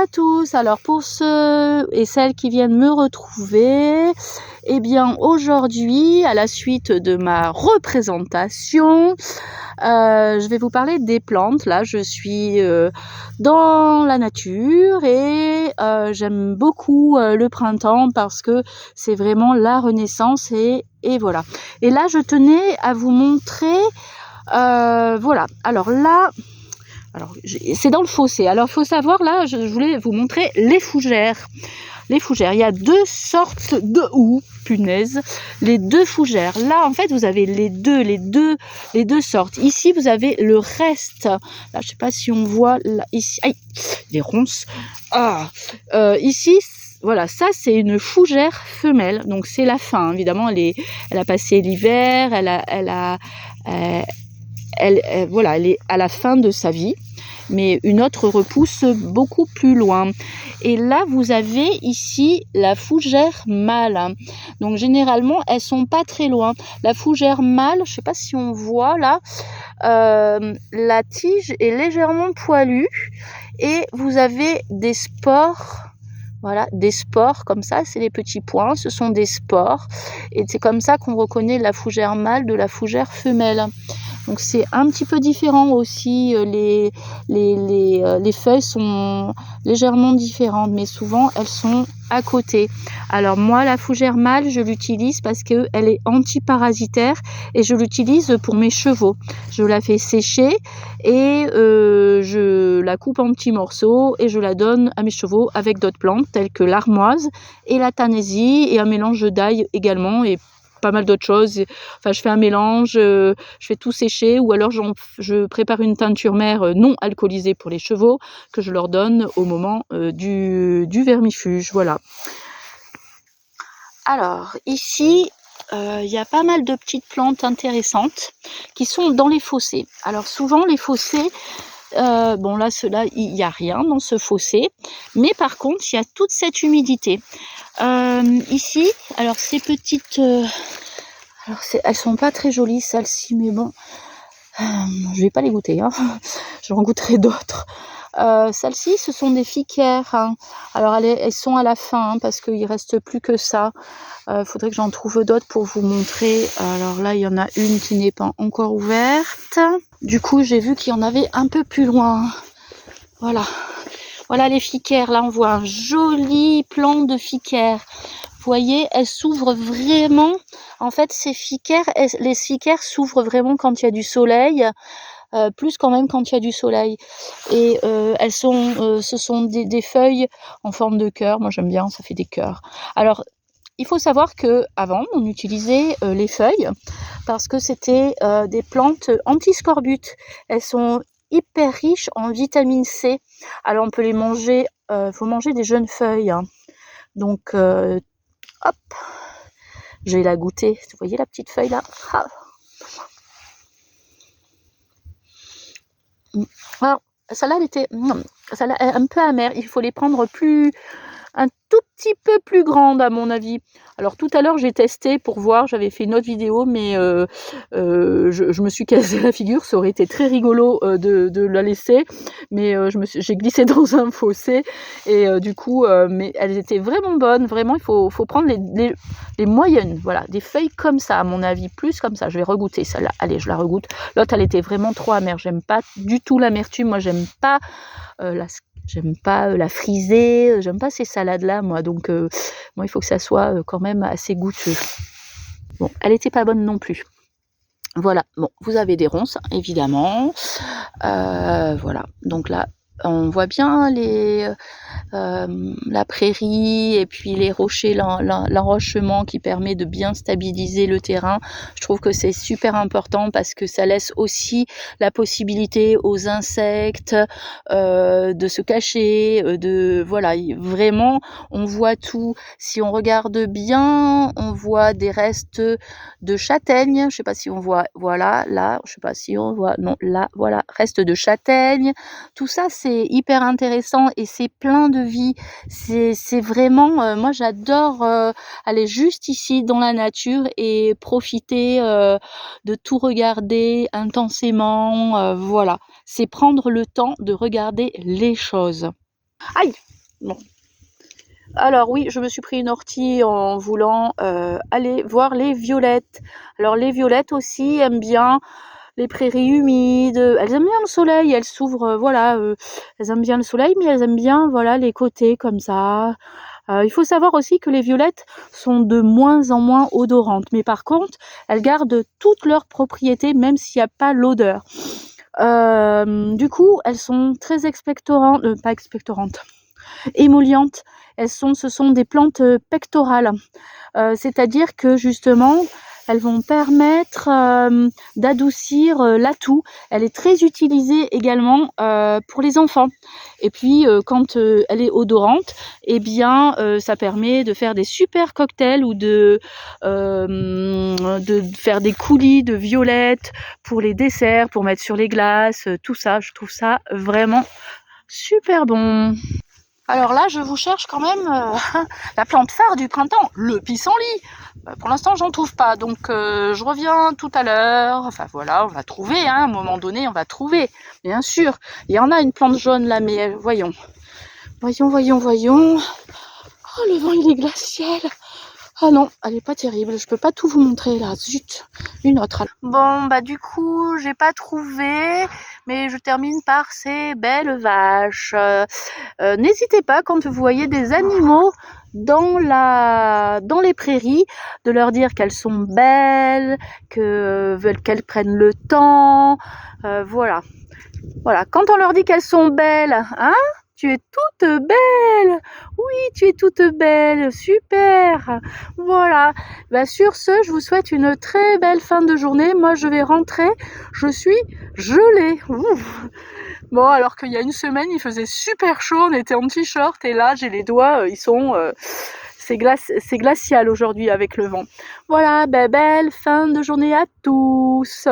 à tous. Alors pour ceux et celles qui viennent me retrouver, eh bien aujourd'hui, à la suite de ma représentation, je vais vous parler des plantes. Là, je suis dans la nature et j'aime beaucoup le printemps parce que c'est vraiment la renaissance et voilà. Et là, je tenais à vous montrer, voilà. Alors là, c'est dans le fossé. Alors, il faut savoir, là, je voulais vous montrer les fougères. Les fougères, il y a deux sortes de... punaise, les deux fougères. Là, en fait, vous avez les deux sortes. Ici, vous avez le reste. Là, je ne sais pas si on voit, là, ici, aïe, les ronces. Ici, voilà, ça, c'est une fougère femelle. Donc, c'est la fin, évidemment. Elle a passé l'hiver, voilà, elle est à la fin de sa vie, mais une autre repousse beaucoup plus loin. Et là, vous avez ici la fougère mâle. Donc, généralement, elles sont pas très loin. La fougère mâle, je sais pas si on voit là, la tige est légèrement poilue et vous avez des spores. Voilà, des spores comme ça, c'est les petits points, ce sont des spores. Et c'est comme ça qu'on reconnaît la fougère mâle de la fougère femelle. Donc c'est un petit peu différent aussi, les feuilles sont légèrement différentes, mais souvent elles sont à côté. Alors moi, la fougère mâle, je l'utilise parce qu'elle est antiparasitaire et je l'utilise pour mes chevaux. Je la fais sécher et je la coupe en petits morceaux et je la donne à mes chevaux avec d'autres plantes telles que l'armoise et la tanésie et un mélange d'ail également et pas mal d'autres choses. Enfin, je fais un mélange, je fais tout sécher ou alors je prépare une teinture mère non alcoolisée pour les chevaux que je leur donne au moment du vermifuge. Voilà. Alors, ici, il y a pas mal de petites plantes intéressantes qui sont dans les fossés. Alors, souvent, les fossés, bon là, il n'y a rien dans ce fossé, mais par contre, il y a toute cette humidité. Ici, alors ces petites... alors elles sont pas très jolies celles-ci, mais bon, je vais pas les goûter, hein. J'en goûterai d'autres. Celles-ci, ce sont des ficaires, hein. Alors elles sont à la fin, hein, parce qu'il reste plus que ça. Faudrait que j'en trouve d'autres pour vous montrer. Alors là, il y en a une qui n'est pas encore ouverte. Du coup, j'ai vu qu'il y en avait un peu plus loin. Voilà. Voilà les ficaires. Là, on voit un joli plan de ficaires. Vous voyez, elles s'ouvrent vraiment. En fait, les ficaires s'ouvrent vraiment quand il y a du soleil, plus quand même quand il y a du soleil. Et ce sont des feuilles en forme de cœur. Moi, j'aime bien, ça fait des cœurs. Alors, il faut savoir que avant, on utilisait les feuilles parce que c'était des plantes anti-scorbut. Elles sont hyper riches en vitamine C. Alors, on peut les manger. Faut manger des jeunes feuilles, hein. Donc, hop, je vais la goûter. Vous voyez la petite feuille là? Ah. Alors, celle-là, elle est un peu amère. Il faut les prendre un tout petit peu plus grande à mon avis. Alors tout à l'heure j'ai testé pour voir, j'avais fait une autre vidéo, mais je me suis cassé la figure. Ça aurait été très rigolo de la laisser, mais j'ai glissé dans un fossé et du coup, mais elles étaient vraiment bonnes. Vraiment, il faut prendre les moyennes, voilà, des feuilles comme ça à mon avis, plus comme ça. Je vais regoûter celle-là. Allez, je la regoute. L'autre, elle était vraiment trop amère. J'aime pas du tout l'amertume. Moi, j'aime pas la frisée, j'aime pas ces salades-là, moi. Donc, moi, il faut que ça soit quand même assez goûteux. Bon, elle était pas bonne non plus. Voilà. Bon, vous avez des ronces, évidemment. Voilà. Donc là, on voit bien la prairie et puis les rochers, l'enrochement qui permet de bien stabiliser le terrain. Je trouve que c'est super important parce que ça laisse aussi la possibilité aux insectes de se cacher, voilà, vraiment on voit tout. Si on regarde bien, on voit des restes de châtaignes. Je sais pas si on voit, voilà, là, je sais pas si on voit, non, là, voilà, reste de châtaignes. Tout ça, c'est hyper intéressant et c'est plein de vie. C'est vraiment, moi j'adore aller juste ici dans la nature et profiter de tout regarder intensément. Voilà, c'est prendre le temps de regarder les choses. Aïe! Bon. Alors oui, je me suis pris une ortie en voulant aller voir les violettes. Alors les violettes aussi aiment bien les prairies humides, elles aiment bien le soleil, elles s'ouvrent, voilà, elles aiment bien le soleil, mais elles aiment bien, voilà, les côtés comme ça. Il faut savoir aussi que les violettes sont de moins en moins odorantes, mais par contre, elles gardent toutes leurs propriétés, même s'il n'y a pas l'odeur. Du coup, elles sont très expectorantes, pas expectorantes, émollientes. Ce sont des plantes pectorales, c'est-à-dire que justement, elles vont permettre d'adoucir la toux. Elle est très utilisée également pour les enfants. Et puis, quand elle est odorante, eh bien, ça permet de faire des super cocktails ou de faire des coulis de violettes pour les desserts, pour mettre sur les glaces, tout ça. Je trouve ça vraiment super bon. Alors là, je vous cherche quand même la plante phare du printemps, le pissenlit. Pour l'instant, j'en trouve pas, donc je reviens tout à l'heure. Enfin voilà, on va trouver, hein, à un moment donné, on va trouver, bien sûr. Il y en a une plante jaune là, mais voyons. Voyons. Oh, le vent, il est glacial. Ah non, elle est pas terrible, je peux pas tout vous montrer là, zut, une autre. Bon, bah du coup, j'ai pas trouvé, mais je termine par ces belles vaches. N'hésitez pas, quand vous voyez des animaux dans les prairies, de leur dire qu'elles sont belles, qu'elles prennent le temps, voilà. Voilà, quand on leur dit qu'elles sont belles, hein, tu es toute belle, oui, tu es toute belle, super, voilà. Bah, sur ce, je vous souhaite une très belle fin de journée. Moi, je vais rentrer, je suis gelée. Ouf. Bon, alors qu'il y a une semaine, il faisait super chaud, on était en t-shirt, et là, j'ai les doigts, ils sont... c'est glacial aujourd'hui avec le vent. Voilà, bah, belle fin de journée à tous.